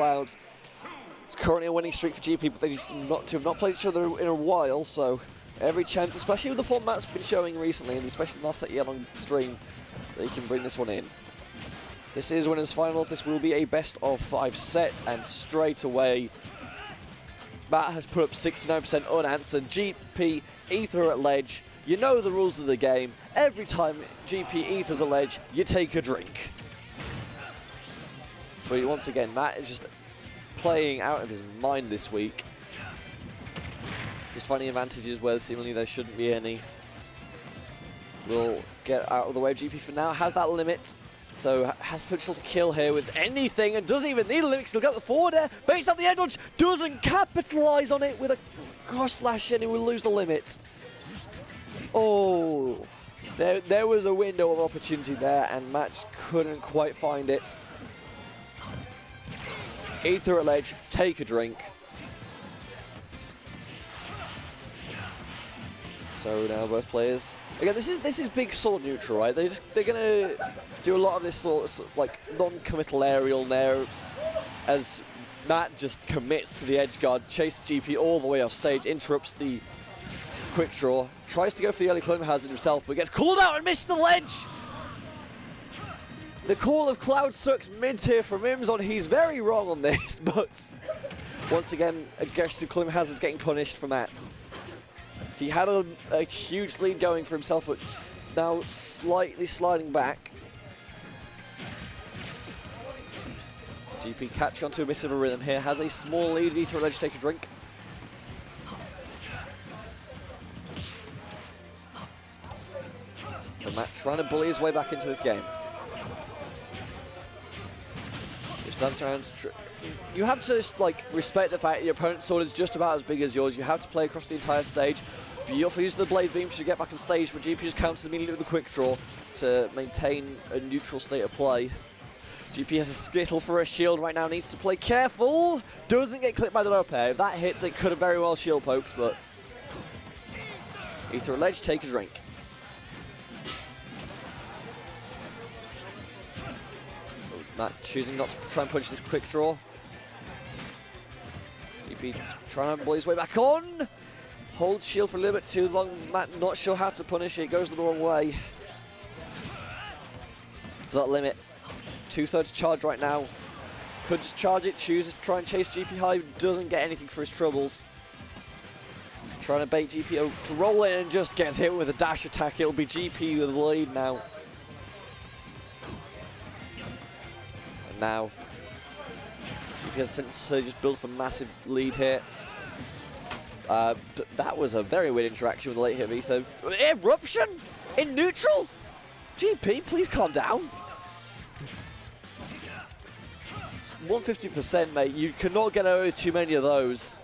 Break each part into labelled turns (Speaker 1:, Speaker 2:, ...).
Speaker 1: Clouds. It's currently a winning streak for GP, but they just have not played each other in a while, so every chance, especially with the form Matt's been showing recently, and especially in the last set he had on stream, they can bring this one in. This is winners finals. This will be a best of 5 set, and straight away Matt has put up 69% unanswered. GP Ether at ledge. You know the rules of the game. Every time GP Ether's a ledge, you take a drink. But once again, Matt is just playing out of his mind this week. Just finding advantages where seemingly there shouldn't be any. Will get out of the way. GP for now has that limit, so has potential to kill here with anything and doesn't even need a limit. Still got the forward air, baits up the air dodge, doesn't capitalize on it with a cross slash and he will lose the limit. Oh, there was a window of opportunity there and Matt couldn't quite find it. Ether at ledge, take a drink. So now both players. Again, this is big sword neutral, right? They're gonna do a lot of this sort of like non-committal aerial there as Matt just commits to the edge guard, chases GP all the way off stage, interrupts the quick draw, tries to go for the early climb hazard himself, but gets called out and missed the ledge. The call of Cloud sucks mid-tier from Imzon. He's very wrong on this, but once again, aggressive climb hazards getting punished for Matt. He had a huge lead going for himself, but now slightly sliding back. GP catching onto a bit of a rhythm here, has a small lead. Ether at ledge, take a drink. But Matt trying to bully his way back into this game. Just dance around. You have to just like respect the fact that your opponent's sword is just about as big as yours. You have to play across the entire stage. Beautiful use of the blade beam to get back on stage, but GP just counters immediately with a quick draw to maintain a neutral state of play. GP has a skittle for a shield right now, needs to play careful. Doesn't get clipped by the low pair. If that hits, it could have very well shield pokes, but Ether at ledge, take a drink. Matt choosing not to try and punch this quick draw. GP trying to bully his way back on. Holds shield for a little bit too long. Matt not sure how to punish it. It goes the wrong way. That limit. 2/3 charge right now. Could just charge it. Chooses to try and chase GP high. Doesn't get anything for his troubles. Trying to bait GP to roll in and just gets hit with a dash attack. It'll be GP with the lead now. Now, GP has to just build up a massive lead here. That was a very weird interaction with the late hit of Ether. Eruption in neutral? GP, please calm down. 150%, mate. You cannot get away with too many of those.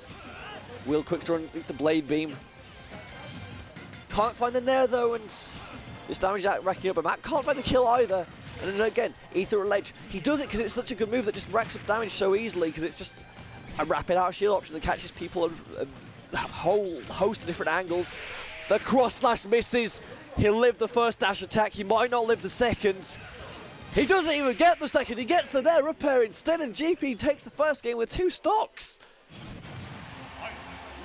Speaker 1: Will quick draw the blade beam. Can't find the nair though, and this damage racking up. But Matt can't find the kill either. And then again, Ether at ledge. He does it because it's such a good move that just racks up damage so easily because it's just a rapid out shield option that catches people at a whole host of different angles. The cross slash misses. He'll live the first dash attack. He might not live the second. He doesn't even get the second. He gets the there up air instead, and GP takes the first game with 2 stocks.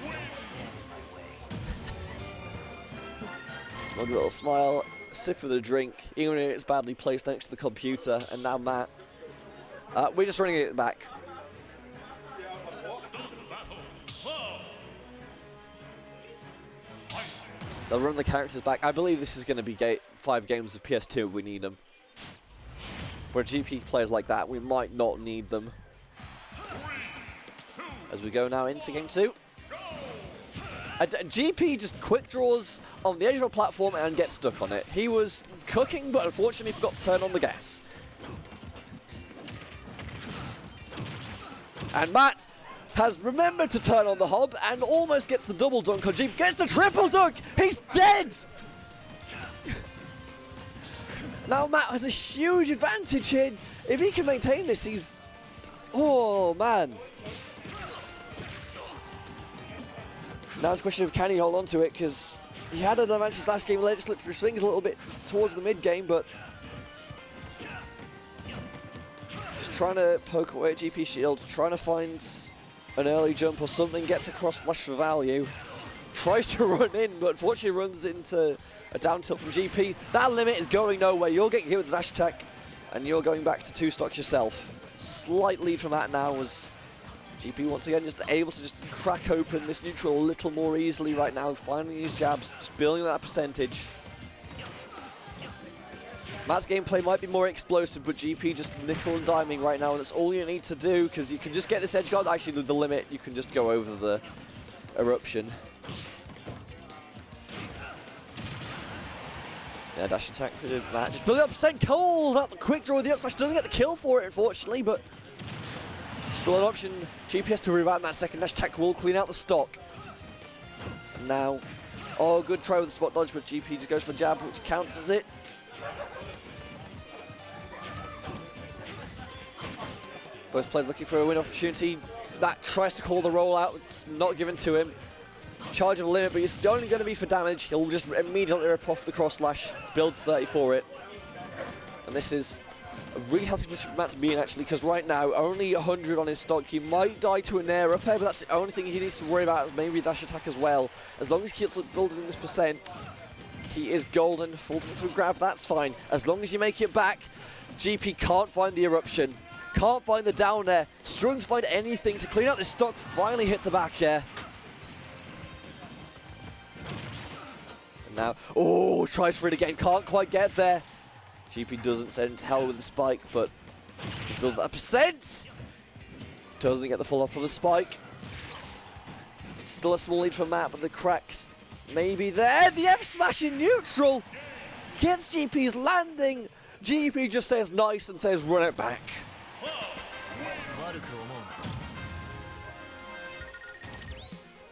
Speaker 1: Don't stand in my way. Smug little smile. Sip of the drink, even if it's badly placed next to the computer, and now Matt. We're just running it back. They'll run the characters back. I believe this is going to be 5 games of PS2 if we need them. Where GP players like that, we might not need them. As we go now into game 2. GP just quick draws on the edge of a platform and gets stuck on it. He was cooking, but unfortunately forgot to turn on the gas. And Matt has remembered to turn on the hob and almost gets the double dunk on GP. Gets the triple dunk! He's dead! Now Matt has a huge advantage here. If he can maintain this, he's... Oh, man. Now it's a question of can he hold on to it, because he had an advantage last game, let it slip through swings a little bit towards the mid game, but just trying to poke away at GP shield, trying to find an early jump or something, gets across slash for value. Tries to run in, but unfortunately runs into a down tilt from GP. That limit is going nowhere. You're getting hit with the dash attack, and you're going back to 2 stocks yourself. Slight lead from that now as GP once again just able to just crack open this neutral a little more easily right now, finding these jabs, just building that percentage. Matt's gameplay might be more explosive, but GP just nickel and diming right now, and that's all you need to do, because you can just get this edge guard. Actually, with the limit, you can just go over the eruption. Yeah, dash attack for Matt. Just building up percent, calls out the quick draw with the up smash. Doesn't get the kill for it, unfortunately, but still an option. GP has to rebound that second dash attack, will clean out the stock. And now, oh, good try with the spot dodge, but GP just goes for the jab, which counts as it. Both players looking for a win opportunity. Matt tries to call the rollout, it's not given to him. Charge of a limit, but it's only going to be for damage. He'll just immediately rip off the cross slash, builds 30 for it. And this is a really healthy position for Matt to be in, actually, because right now, only 100 on his stock. He might die to a nair up air, but that's the only thing he needs to worry about, maybe a dash attack as well. As long as he keeps building this percent, he is golden. Falls into a grab, that's fine. As long as you make it back, GP can't find the eruption. Can't find the down air. Struggling to find anything to clean out this stock. Finally hits a back air. And now, oh, tries for it again. Can't quite get there. GP doesn't send hell with the spike, but he builds that percent. Doesn't get the full up of the spike. Still a small lead for Matt, but the cracks maybe there. The F smash in neutral gets GP's landing. GP just says nice and says run it back.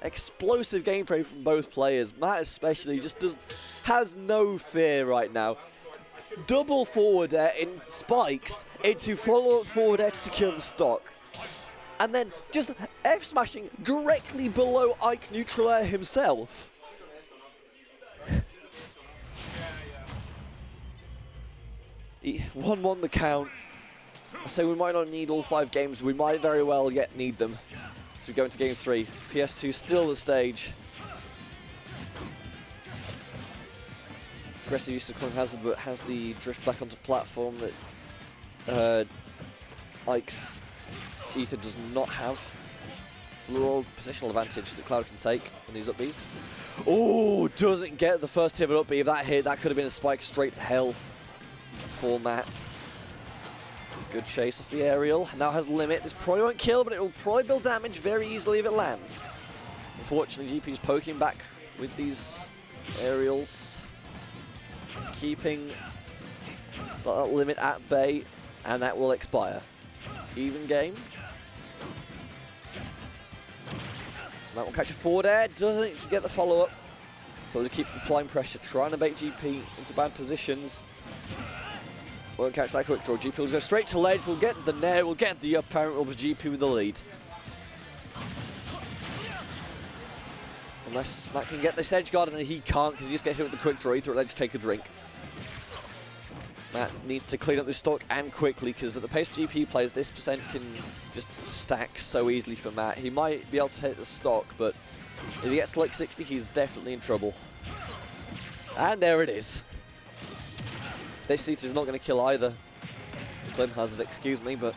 Speaker 1: Explosive gameplay from both players. Matt especially just has no fear right now. Double forward air in spikes into follow-up forward air to secure the stock. And then just F smashing directly below Ike neutral air himself. He 1-1 the count. So we might not need all 5 games, we might very well yet need them. So we go into game 3. PS2 still the stage. Aggressive use of Clone Hazard, but has the drift back onto platform that Ike's Ether does not have. It's a little positional advantage that Cloud can take in these up Bs. Oh, doesn't get the first hit, but up B. If that hit, that could have been a spike straight to hell for Matt. Good chase off the aerial. Now has limit. This probably won't kill, but it will probably build damage very easily if it lands. Unfortunately, GP's poking back with these aerials. Keeping that limit at bay, and that will expire. Even game. So Matt will catch a forward air. Doesn't get the follow-up. So just keep applying pressure, trying to bait GP into bad positions. Won't catch that quick draw. GP will go straight to ledge. We'll get the nair. We'll get the up parent over GP with the lead. Unless Matt can get this edge guard, and he can't because he just gets hit with the quick draw. Either at ledge, take a drink. Matt needs to clean up this stock and quickly, because at the pace GP plays, this percent can just stack so easily for Matt. He might be able to hit the stock, but if he gets to like 60, he's definitely in trouble. And there it is. This Ether is not going to kill either. Clone Hazard, excuse me, but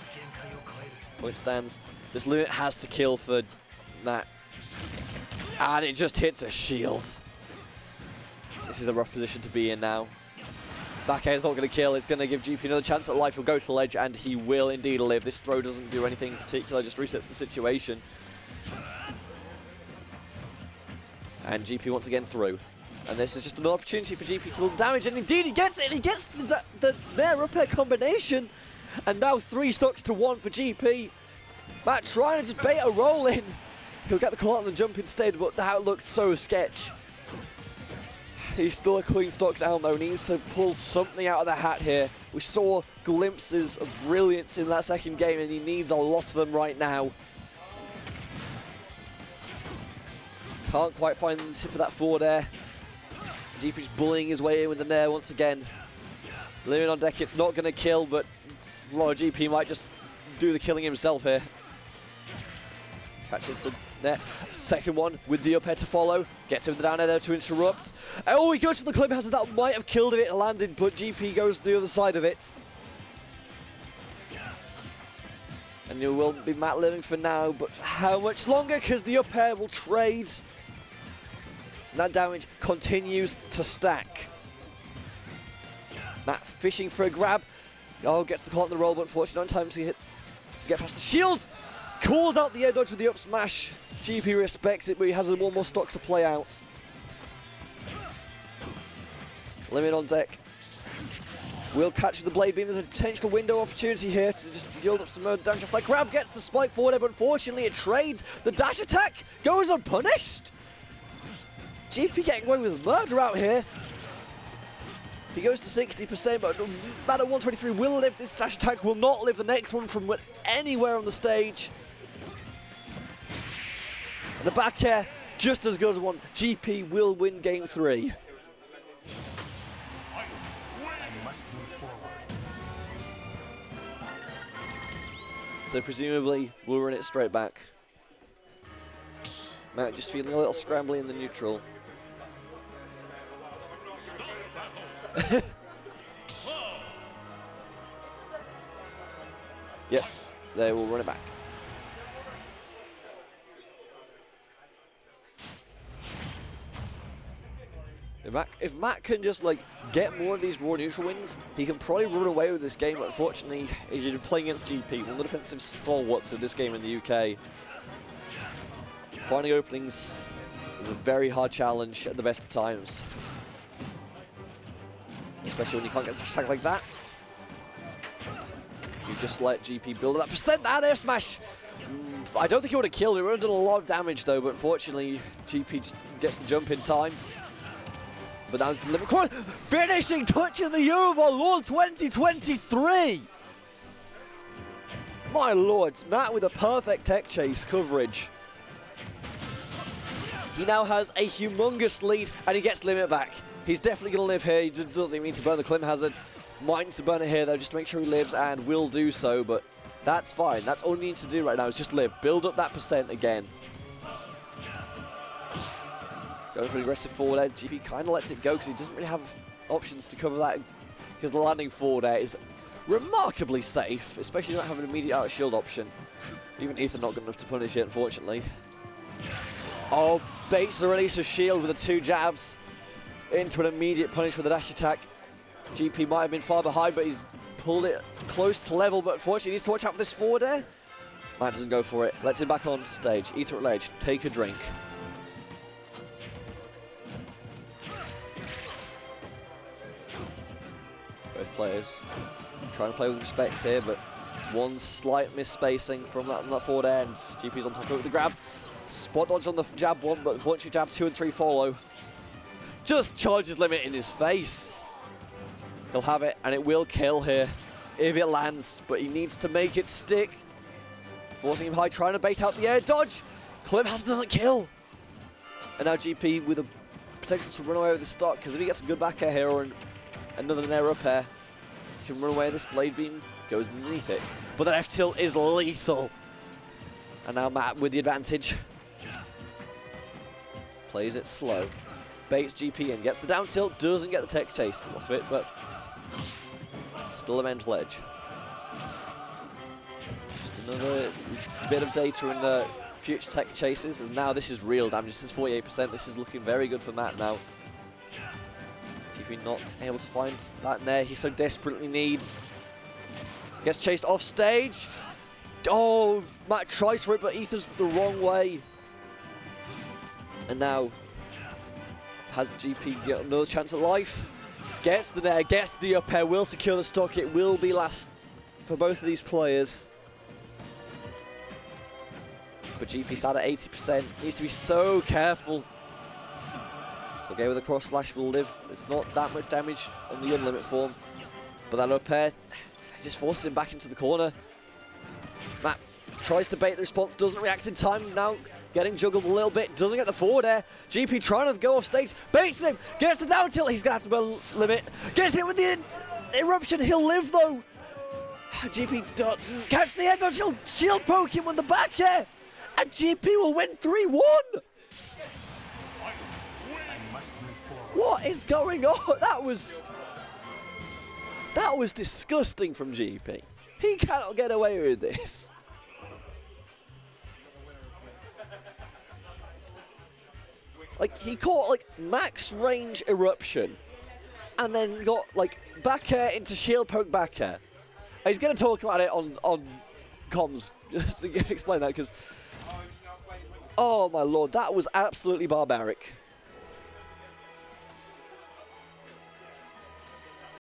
Speaker 1: point stands. This limit has to kill for Matt. And it just hits a shield. This is a rough position to be in now. Back air is not going to kill. It's going to give GP another chance at life. He'll go to the ledge, and he will indeed live. This throw doesn't do anything particular, just resets the situation. And GP once again through. And this is just an opportunity for GP to build damage, and indeed he gets it! He gets the nair up air combination! And now 3 stocks to 1 for GP. Matt trying to just bait a roll in. He'll get the call out on the jump instead, but that looked so sketch. He's still a clean stock down though, needs to pull something out of the hat here. We saw glimpses of brilliance in that second game, and he needs a lot of them right now. Can't quite find the tip of that forward air. GP's bullying his way in with the nair once again. Limit on deck, it's not going to kill, but GP might just do the killing himself here. Catches the net. Second one with the up air to follow. Gets him down air there to interrupt. Oh, he goes for the clip hazard. That might have killed if it landed, but GP goes to the other side of it. And it will be Matt living for now, but for how much longer? Because the up air will trade. And that damage continues to stack. Matt fishing for a grab. Oh, gets the call on the roll, but unfortunately not in time to get past the shield. Calls out the air dodge with the up smash. GP respects it, but he has one more stock to play out. Limit on deck. Will catch with the blade beam. There's a potential window opportunity here to just yield up some damage off that grab. Gets the spike forward, but unfortunately it trades. The dash attack goes unpunished. GP getting away with murder out here. He goes to 60%, but Matt at 123 will live. This dash attack will not live. The next one from anywhere on the stage. And the back air, just as good as one. GP will win game 3. Must move forward. So presumably, we'll run it straight back. Matt just feeling a little scrambly in the neutral. Yep, they will run it back. If Matt can just like get more of these raw neutral wins, he can probably run away with this game. But unfortunately, you're playing against GP, one of the defensive stalwarts of this game in the UK. Finding openings is a very hard challenge at the best of times. Especially when you can't get such attack like that. You just let GP build that percent. That air smash! I don't think he would have killed. It would have done a lot of damage though, but unfortunately GP just gets the jump in time. But now it's limit quad. Finishing touch of the year of our Lord 2023! My lord, Matt with a perfect tech chase coverage. He now has a humongous lead and he gets limit back. He's definitely going to live here. He doesn't even need to burn the Clim hazard. Might need to burn it here though, just to make sure he lives, and will do so, but that's fine. That's all you need to do right now is just live. Build up that percent again. Going for an aggressive forward edge. GP kind of lets it go because he doesn't really have options to cover that, because the landing forward air is remarkably safe, especially not having an immediate out of shield option. Even Ethan not good enough to punish it, unfortunately. Oh, baits the release of shield with the 2 jabs into an immediate punish with the dash attack. GP might have been far behind, but he's pulled it close to level, but unfortunately he needs to watch out for this forward air. Matt doesn't go for it. Lets him back on stage. Ether at ledge. Take a drink. Both players trying to play with respect here, but one slight misspacing from that forward air, and GP's on top of it with the grab. Spot dodge on the jab 1, but unfortunately jab 2 and 3 follow. Just charges limit in his face. He'll have it, and it will kill here if it lands, but he needs to make it stick. Forcing him high, trying to bait out the air dodge. Clim hazard doesn't kill. And now GP with a potential to run away with the stock, because if he gets a good back air here or another air up air, he can run away. This blade beam goes underneath it. But that F tilt is lethal. And now Matt with the advantage. Plays it slow. Baits GP in, gets the down tilt, doesn't get the tech chase off it, but still a mental edge. Just another bit of data in the future tech chases, and now this is real damage. This is 48%. This is looking very good for Matt now. GP not able to find that nair he so desperately needs. Gets chased off stage. Oh, Matt tries for it, but Ether's the wrong way. And now has GP get another chance at life. Gets the nair, gets the up air, will secure the stock. It will be last for both of these players. But GP sat at 80%. Needs to be so careful. Okay, with the cross slash will live. It's not that much damage on the unlimit form. But that up air just forces him back into the corner. Matt tries to bait the response, doesn't react in time. Now getting juggled a little bit, doesn't get the forward air. GP trying to go off stage, baits him, gets the down tilt. He's going to have to limit. Gets hit with the eruption, he'll live though. GP doesn't catch the edge on shield poke him on the back air. And GP will win 3-1. What is going on? That was disgusting from GP. He cannot get away with this. Like, he caught, like, max range eruption and then got, like, back air into shield poke back air. And he's going to talk about it on comms just to explain that, because, oh my lord, that was absolutely barbaric.